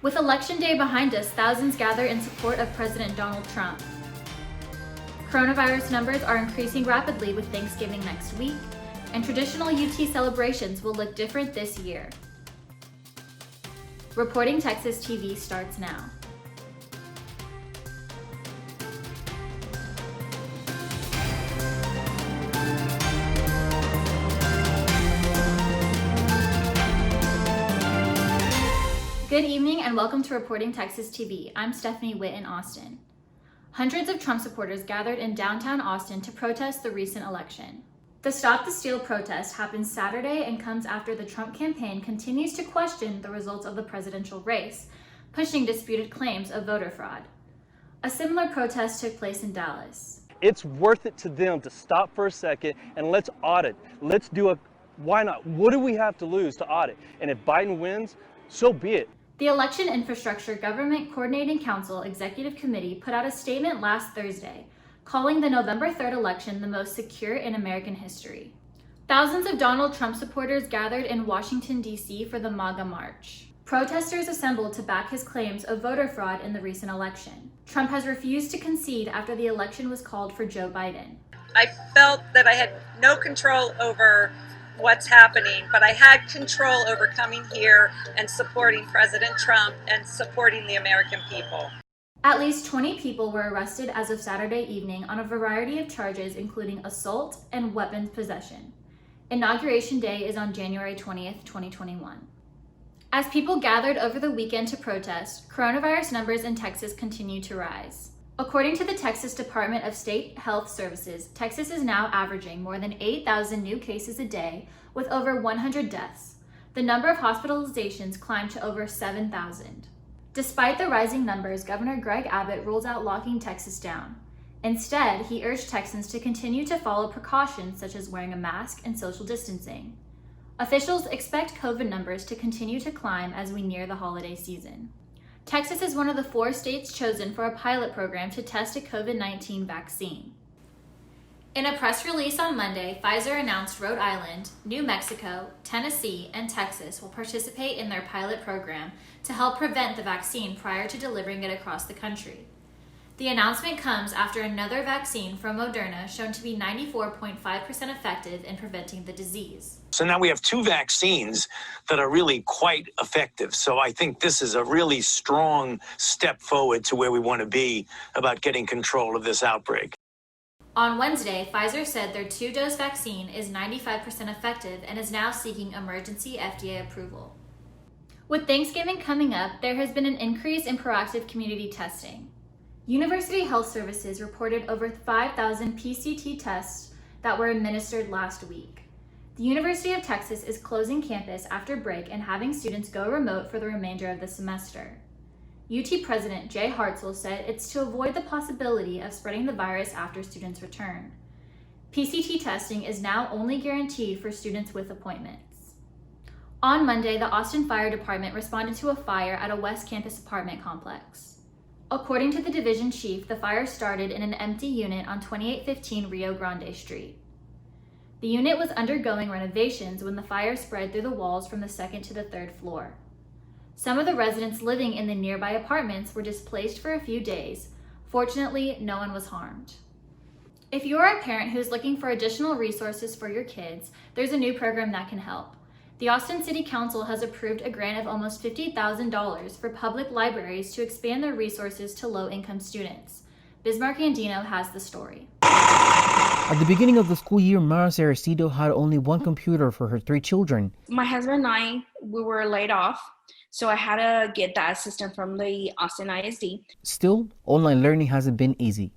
With Election Day behind us, thousands gather in support of President Donald Trump. Coronavirus numbers are increasing rapidly with Thanksgiving next week, and traditional UT celebrations will look different this year. Reporting Texas TV starts now. Good evening and welcome to Reporting Texas TV. I'm Stephanie Witt in Austin. Hundreds of Trump supporters gathered in downtown Austin to protest the recent election. The Stop the Steal protest happens Saturday and comes after the Trump campaign continues to question the results of the presidential race, pushing disputed claims of voter fraud. A similar protest took place in Dallas. It's worth it to them to stop for a second and let's audit. Why not? What do we have to lose to audit? And if Biden wins, so be it. The Election Infrastructure Government Coordinating Council Executive Committee put out a statement last Thursday, calling the November 3rd election the most secure in American history. Thousands of Donald Trump supporters gathered in Washington, D.C. for the MAGA March. Protesters assembled to back his claims of voter fraud in the recent election. Trump has refused to concede after the election was called for Joe Biden. I felt that I had no control over what's happening, but I had control over coming here and supporting President Trump and supporting the American people. At least 20 people were arrested as of Saturday evening on a variety of charges, including assault and weapons possession. Inauguration Day is on January 20th, 2021. As people gathered over the weekend to protest, coronavirus numbers in Texas continue to rise. According to the Texas Department of State Health Services, Texas is now averaging more than 8,000 new cases a day with over 100 deaths. The number of hospitalizations climbed to over 7,000. Despite the rising numbers, Governor Greg Abbott ruled out locking Texas down. Instead, he urged Texans to continue to follow precautions such as wearing a mask and social distancing. Officials expect COVID numbers to continue to climb as we near the holiday season. Texas is one of the 4 states chosen for a pilot program to test a COVID-19 vaccine. In a press release on Monday, Pfizer announced Rhode Island, New Mexico, Tennessee, and Texas will participate in their pilot program to help prevent the vaccine prior to delivering it across the country. The announcement comes after another vaccine from Moderna shown to be 94.5% effective in preventing the disease. So now we have 2 vaccines that are really quite effective. So I think this is a really strong step forward to where we want to be about getting control of this outbreak. On Wednesday, Pfizer said their 2-dose vaccine is 95% effective and is now seeking emergency FDA approval. With Thanksgiving coming up, there has been an increase in proactive community testing. University Health Services reported over 5,000 PCT tests that were administered last week. The University of Texas is closing campus after break and having students go remote for the remainder of the semester. UT President Jay Hartzell said it's to avoid the possibility of spreading the virus after students return. PCT testing is now only guaranteed for students with appointments. On Monday, the Austin Fire Department responded to a fire at a West Campus apartment complex. According to the division chief, the fire started in an empty unit on 2815 Rio Grande Street. The unit was undergoing renovations when the fire spread through the walls from the 2nd to the 3rd floor. Some of the residents living in the nearby apartments were displaced for a few days. Fortunately, no one was harmed. If you are a parent who is looking for additional resources for your kids, there's a new program that can help. The Austin City Council has approved a grant of almost $50,000 for public libraries to expand their resources to low-income students. Bismarck Andino has the story. At the beginning of the school year, Mara Saracito had only 1 computer for her 3 children. My husband and I, we were laid off, so I had to get that assistance from the Austin ISD. Still, online learning hasn't been easy.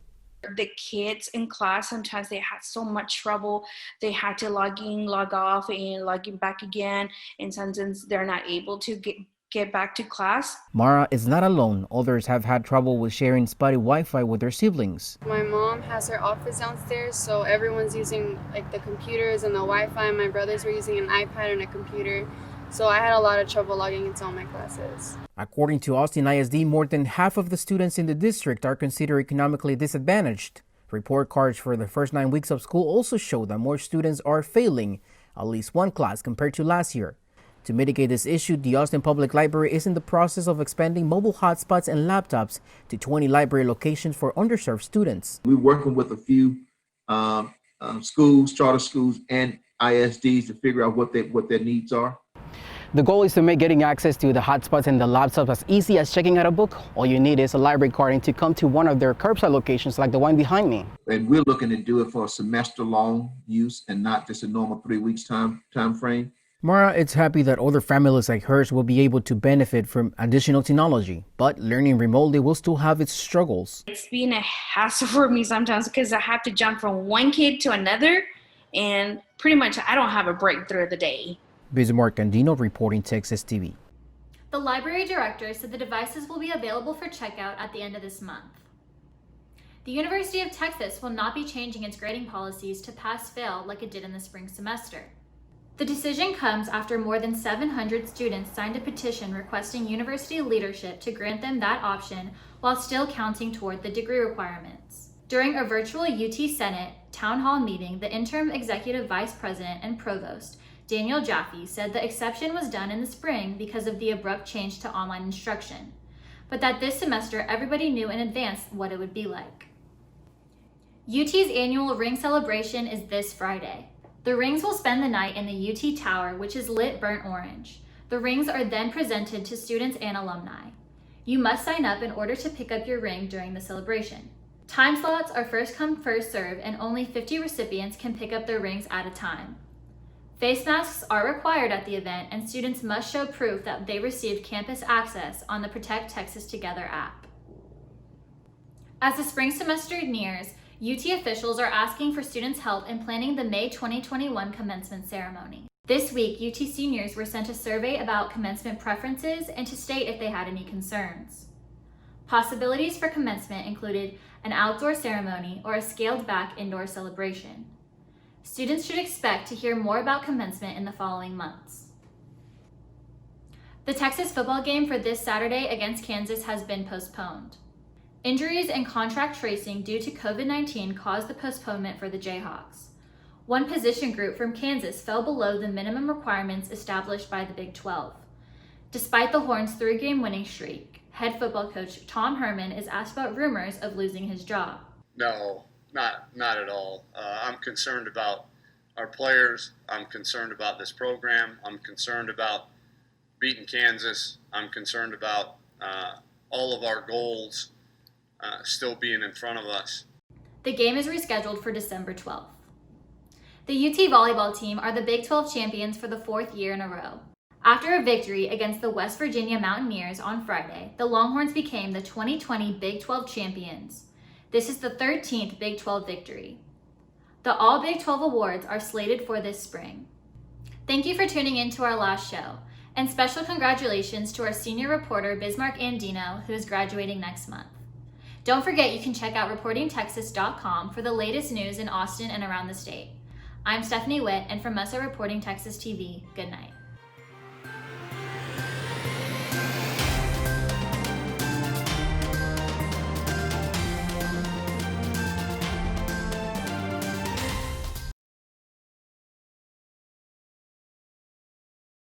The kids in class, sometimes they had so much trouble. They had to log in, log off, and log in back again. And sometimes they're not able to get back to class. Mara is not alone. Others have had trouble with sharing spotty Wi-Fi with their siblings. My mom has her office downstairs, so everyone's using the computers and the Wi-Fi. My brothers were using an iPad and a computer. So I had a lot of trouble logging into all my classes. According to Austin ISD, more than half of the students in the district are considered economically disadvantaged. Report cards for the first 9 weeks of school also show that more students are failing at least one class compared to last year. To mitigate this issue, the Austin Public Library is in the process of expanding mobile hotspots and laptops to 20 library locations for underserved students. We're working with a few schools, charter schools, and ISDs to figure out what their needs are. The goal is to make getting access to the hotspots and the laptops as easy as checking out a book. All you need is a library card and to come to one of their curbside locations like the one behind me. And we're looking to do it for a semester-long use and not just a normal 3 weeks time frame. Mara is happy that other families like hers will be able to benefit from additional technology, but learning remotely will still have its struggles. It's been a hassle for me sometimes because I have to jump from one kid to another, and pretty much I don't have a break through the day. Bismarck Andino reporting Texas TV. The library director said the devices will be available for checkout at the end of this month. The University of Texas will not be changing its grading policies to pass-fail like it did in the spring semester. The decision comes after more than 700 students signed a petition requesting university leadership to grant them that option while still counting toward the degree requirements. During a virtual UT Senate town hall meeting, the interim executive vice president and provost, Daniel Jaffe, said the exception was done in the spring because of the abrupt change to online instruction, but that this semester everybody knew in advance what it would be like. UT's annual ring celebration is this Friday. The rings will spend the night in the UT Tower, which is lit burnt orange. The rings are then presented to students and alumni. You must sign up in order to pick up your ring during the celebration. Time slots are first come, first serve, and only 50 recipients can pick up their rings at a time. Face masks are required at the event, and students must show proof that they received campus access on the Protect Texas Together app. As the spring semester nears, UT officials are asking for students' help in planning the May 2021 commencement ceremony. This week, UT seniors were sent a survey about commencement preferences and to state if they had any concerns. Possibilities for commencement included an outdoor ceremony or a scaled-back indoor celebration. Students should expect to hear more about commencement in the following months. The Texas football game for this Saturday against Kansas has been postponed. Injuries and contract tracing due to COVID-19 caused the postponement for the Jayhawks. One position group from Kansas fell below the minimum requirements established by the Big 12. Despite the Horns' 3-game winning streak, head football coach Tom Herman is asked about rumors of losing his job. No, not at all. I'm concerned about our players. I'm concerned about this program. I'm concerned about beating Kansas. I'm concerned about all of our goals still being in front of us. The game is rescheduled for December 12th. The UT volleyball team are the Big 12 champions for the 4th year in a row. After a victory against the West Virginia Mountaineers on Friday, the Longhorns became the 2020 Big 12 champions. This is the 13th Big 12 victory. The All Big 12 awards are slated for this spring. Thank you for tuning in to our last show, and special congratulations to our senior reporter Bismarck Andino, who is graduating next month. Don't forget you can check out reportingtexas.com for the latest news in Austin and around the state. I'm Stephanie Witt, and from us at Reporting Texas TV, good night.